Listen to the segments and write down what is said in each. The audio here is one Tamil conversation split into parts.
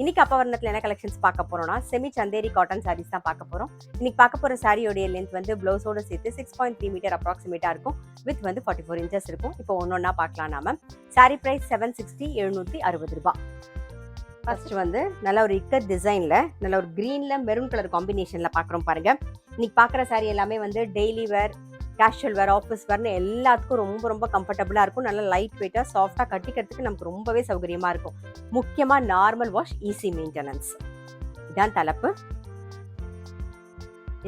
இன்னைக்கு அப்பவர்ணத்தில் என்ன கலெக்ஷன்ஸ் பார்க்க போறோம்னா செமி சந்தேரி காட்டன் சாரீஸ் தான் பார்க்க போறோம். இன்னைக்கு பார்க்க போற சாரியோடைய லென்த் வந்து பிளவுஸோட சேர்த்து 6.3 மீட்டர் அப்ராக்சிமேட்டா இருக்கும். வித் வந்து 44 இன்ச்சஸ் இருக்கும். இப்போ ஒன்னொன்னா பார்க்கலாம் நாம. சாரி பிரைஸ் 760 760 ரூபாய். ஃபர்ஸ்ட் வந்து நல்ல ஒரு இக்கட் டிசைன்ல நல்ல ஒரு கிரீன்ல மெரூன் கலர் காம்பினேஷன்ல பாக்குறோம் பாருங்க. இன்னைக்கு பாக்குற சாரி எல்லாமே வந்து daily wear, casual wear, office வேர்னு எல்லாத்துக்கும் ரொம்ப ரொம்ப கம்ஃபர்டபுளாக இருக்கும். நல்லா லைட் வெயிட்டாக சாஃப்டாக கட்டிக்கிறதுக்கு நமக்கு ரொம்பவே சௌகரியமாக இருக்கும். முக்கியமாக நார்மல் வாஷ், ஈஸி மெயின்டெனன்ஸ். இதான் தலைப்பு.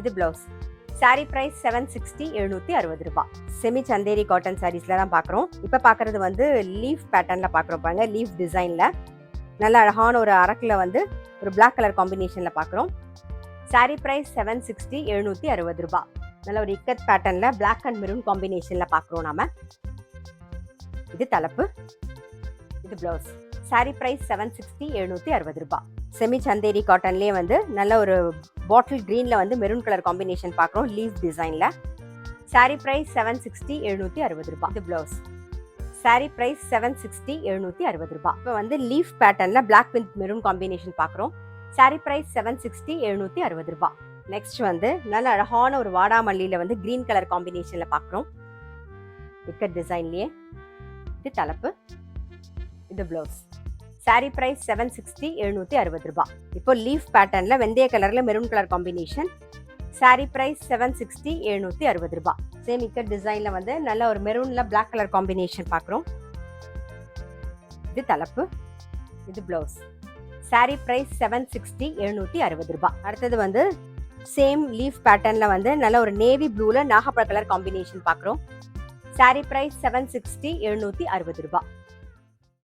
இது பிளவுஸ். சாரி பிரைஸ் 760 760 ரூபாய். செமி சந்தேரி காட்டன் சாரீஸ்ல தான் பார்க்குறோம். இப்போ பார்க்குறது வந்து லீஃப் பேட்டர்னில் பார்க்குறோம் பாருங்க. லீஃப் டிசைனில் நல்ல அழகான ஒரு அரக்கில் வந்து ஒரு பிளாக் கலர் காம்பினேஷனில் பார்க்குறோம். சாரி பிரைஸ் 760 760 ரூபாய். நல்ல ஒரு இக்கத் பேட்டர்ன்ல பிளாக் அண்ட் மெரூன் காம்பினேஷன்ல பாக்குறோம் நாம. இது தலைப்பு. இது பிளவுஸ். சாரி பிரைஸ் 760 760 ரூபாய். செமி சந்தேரி காட்டன்லயே வந்து நல்ல ஒரு பாட்டில் கிரீன்ல வந்து மெரூன் கலர் காம்பினேஷன் பாக்குறோம் லீஃப் டிசைன்ல. சாரி பிரைஸ் 760 760 ரூபாய். இது பிளவுஸ். சாரி பிரைஸ் 760 760 ரூபாய். இப்போ வந்து லீஃப் பேட்டர்ன்ல பிளாக் வித் மெரூன் காம்பினேஷன் பாக்குறோம். சாரி பிரைஸ் 760 760 ரூபாய். நெக்ஸ்ட் வந்து நல்ல அழகான ஒரு வாடாமல்லியில வந்து கிரீன் கலர் காம்பினேஷன்ல பாக்குறோம். இக்கட் டிசைன்லயே. இது தலைப்பு. இது பிளவுஸ். சாரி பிரைஸ் 760 760 ரூபாய். இப்போ லீஃப் பேட்டர்ன்ல வெந்தய கலர்ல maroon colour combination. Sari price 760 760 ரூபாய். சேம் இக்கட் டிசைன்ல வந்து நல்ல ஒரு மெரூன்ல பிளாக் கலர் காம்பினேஷன் பாக்குறோம். இது தலைப்பு. இது பிளவுஸ். சாரி பிரைஸ் 760 760 ரூபாய். அடுத்தது வந்து சேம் லீஃப் பேட்டர்ன்ல வந்து நல்ல ஒரு நேவி ப்ளூல நாகப்பழ கலர் காம்பினேஷன் பாக்குறோம். சாரி பிரைஸ் 760 760 ரூபாய்.